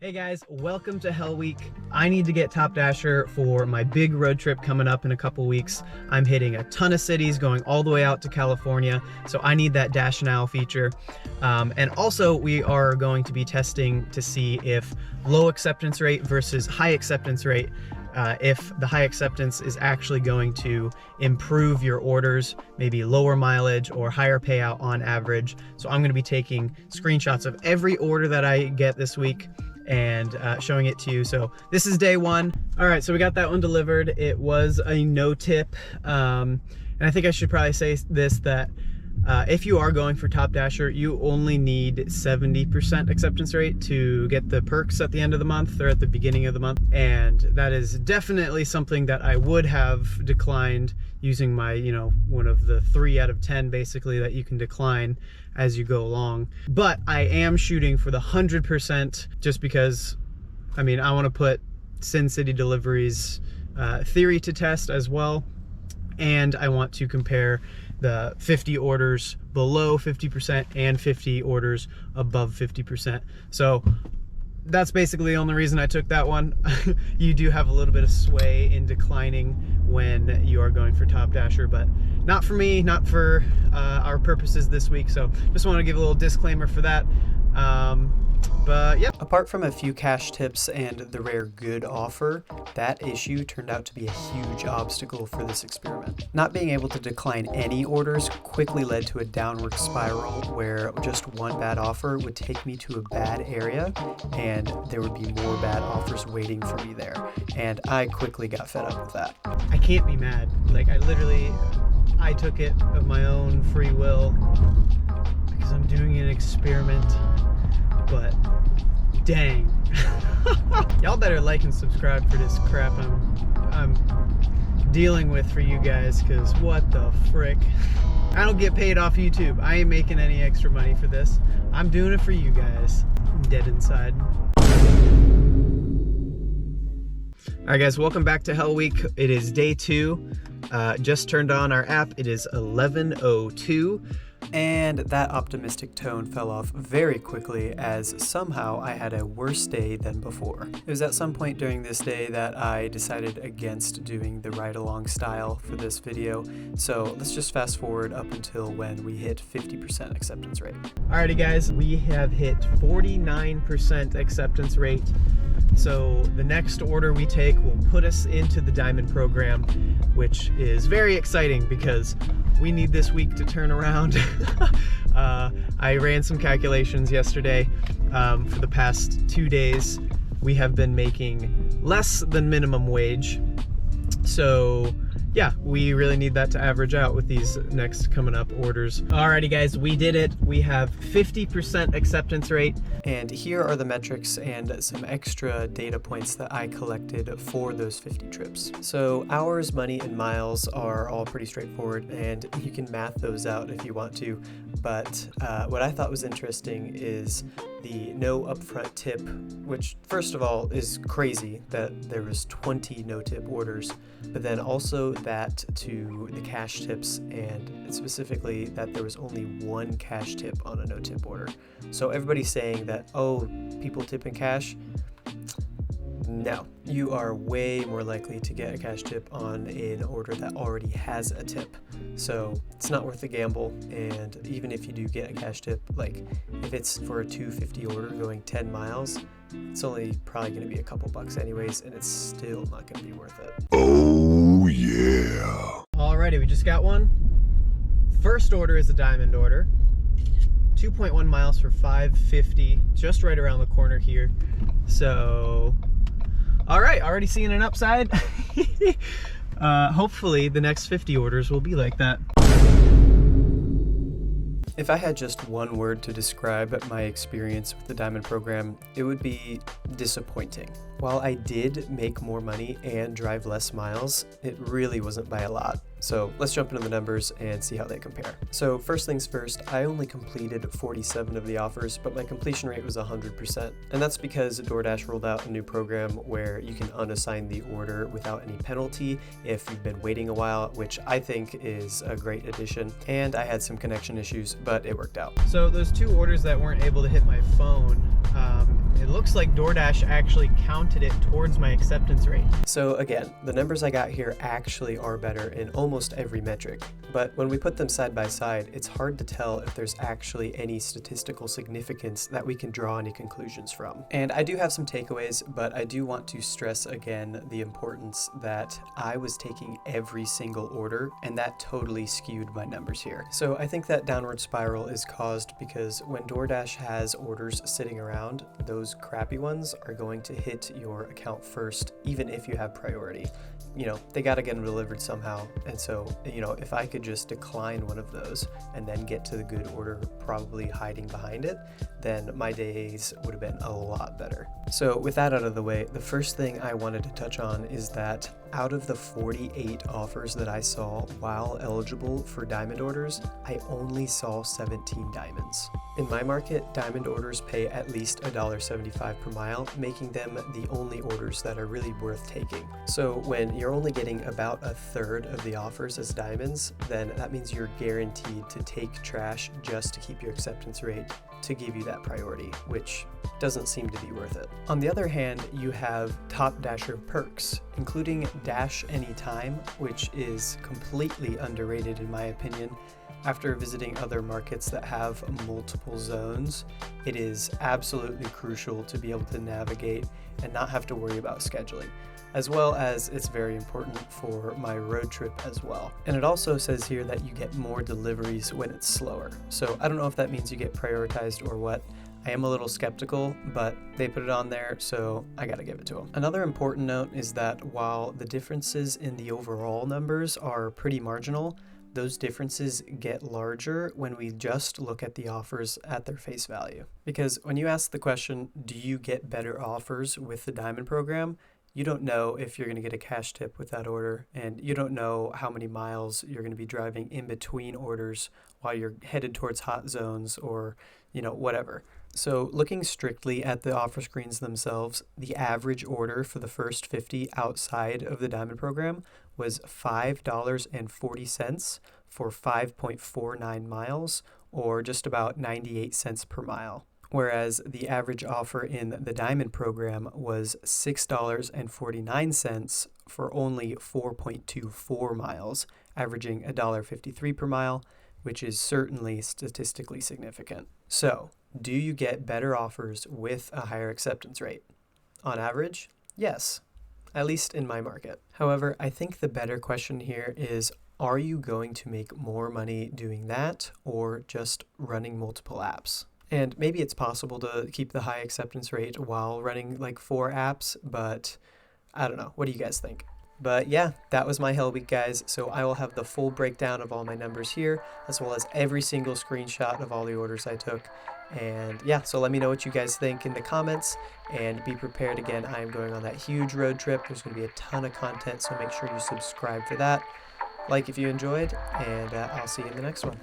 Hey guys, welcome to Hell Week. I need to get Top Dasher for my big road trip coming up in a couple weeks. I'm hitting a ton of cities, going all the way out to California, so I need that Dash Now feature. And also we are going to be testing to see if low acceptance rate versus high acceptance rate, if the high acceptance is actually going to improve your orders, maybe lower mileage or higher payout on average. So I'm gonna be taking screenshots of every order that I get this week and showing it to you. So this is day one. All right, so we got that one delivered. It was a no tip. And I think I should probably say this, that if you are going for Top Dasher, you only need 70% acceptance rate to get the perks at the end of the month or at the beginning of the month. And that is definitely something that I would have declined using my, one of the 3 out of 10 basically that you can decline as you go along. But I am shooting for the 100% just because, I want to put Sin City Delivery's theory to test as well. And I want to compare the 50 orders below 50% and 50 orders above 50%. So that's basically the only reason I took that one. You do have a little bit of sway in declining when you are going for Top Dasher, but not for me, not for our purposes this week. So just want to give a little disclaimer for that. But yeah. Apart from a few cash tips and the rare good offer, that issue turned out to be a huge obstacle for this experiment. Not being able to decline any orders quickly led to a downward spiral where just one bad offer would take me to a bad area and there would be more bad offers waiting for me there. And I quickly got fed up with that. I can't be mad. Like I took it of my own free will because I'm doing an experiment. But dang. Y'all better like and subscribe for this crap I'm dealing with for you guys, because what the frick. I don't get paid off YouTube. I ain't making any extra money for this. I'm doing it for you guys. I'm dead inside. Alright guys, welcome back to Hell Week. It is day 2. Just turned on our app. It is 11:02. And that optimistic tone fell off very quickly as somehow I had a worse day than before. It was at some point during this day that I decided against doing the ride-along style for this video. So let's just fast forward up until when we hit 50% acceptance rate. Alrighty guys, we have hit 49% acceptance rate. So the next order we take will put us into the Diamond program, which is very exciting because we need this week to turn around. I ran some calculations yesterday. For the past 2 days, we have been making less than minimum wage. So yeah, we really need that to average out with these next coming up orders. Alrighty guys, we did it. We have 50% acceptance rate. And here are the metrics and some extra data points that I collected for those 50 trips. So hours, money, and miles are all pretty straightforward, and you can math those out if you want to. But what I thought was interesting is the no upfront tip, which first of all is crazy that there was 20 no tip orders, but then also that to the cash tips, and specifically that there was only 1 cash tip on a no tip order. So everybody's saying that, oh, people tip in cash. No, you are way more likely to get a cash tip on an order that already has a tip. So it's not worth the gamble. And even if you do get a cash tip, like if it's for a $2.50 order going 10 miles, it's only probably going to be a couple bucks anyways, and it's still not going to be worth it. Oh yeah. Alrighty, we just got one. First order is a Diamond order. 2.1 miles for $5.50, just right around the corner here. So all right, already seeing an upside. Hopefully the next 50 orders will be like that. If I had just one word to describe my experience with the Diamond program, it would be disappointing. While I did make more money and drive less miles, it really wasn't by a lot. So let's jump into the numbers and see how they compare. So first things first, I only completed 47 of the offers, but my completion rate was 100%. And that's because DoorDash rolled out a new program where you can unassign the order without any penalty if you've been waiting a while, which I think is a great addition. And I had some connection issues, but it worked out. So those 2 orders that weren't able to hit my phone, it looks like DoorDash actually counted it towards my acceptance rate. So again, the numbers I got here actually are better in almost every metric, but when we put them side by side, it's hard to tell if there's actually any statistical significance that we can draw any conclusions from. And I do have some takeaways, but I do want to stress again the importance that I was taking every single order, and that totally skewed my numbers here. So I think that downward spiral is caused because when DoorDash has orders sitting around, those crappy ones are going to hit your account first, even if you have priority. You know, they got to get them delivered somehow. And so, you know, if I could just decline one of those and then get to the good order, probably hiding behind it, then my days would have been a lot better. So with that out of the way, the first thing I wanted to touch on is that out of the 48 offers that I saw while eligible for diamond orders, I only saw 17 diamonds. In my market, diamond orders pay at least $1.75 per mile, making them the only orders that are really worth taking. So when you're only getting about a third of the offers as diamonds, then that means you're guaranteed to take trash just to keep your acceptance rate to give you that priority, which doesn't seem to be worth it. On the other hand, you have Top Dasher perks, including Dash Anytime, which is completely underrated in my opinion. After visiting other markets that have multiple zones, it is absolutely crucial to be able to navigate and not have to worry about scheduling, as well as it's very important for my road trip as well. And it also says here that you get more deliveries when it's slower. So I don't know if that means you get prioritized or what. I am a little skeptical, but they put it on there, so I gotta give it to them. Another important note is that while the differences in the overall numbers are pretty marginal, those differences get larger when we just look at the offers at their face value. Because when you ask the question, do you get better offers with the diamond program? You don't know if you're going to get a cash tip with that order, and you don't know how many miles you're going to be driving in between orders while you're headed towards hot zones or, you know, whatever. So looking strictly at the offer screens themselves, the average order for the first 50 outside of the diamond program was $5.40 for 5.49 miles, or just about 98 cents per mile. Whereas the average offer in the diamond program was $6.49 for only 4.24 miles, averaging $1.53 per mile, which is certainly statistically significant. So, do you get better offers with a higher acceptance rate? On average, yes, at least in my market. However, I think the better question here is, are you going to make more money doing that or just running multiple apps? And maybe it's possible to keep the high acceptance rate while running like 4 apps, but I don't know. What do you guys think? But yeah, that was my Hell Week, guys. So I will have the full breakdown of all my numbers here, as well as every single screenshot of all the orders I took. And yeah, so let me know what you guys think in the comments, and be prepared. Again, I am going on that huge road trip. There's going to be a ton of content, so make sure you subscribe for that. Like if you enjoyed, and I'll see you in the next one.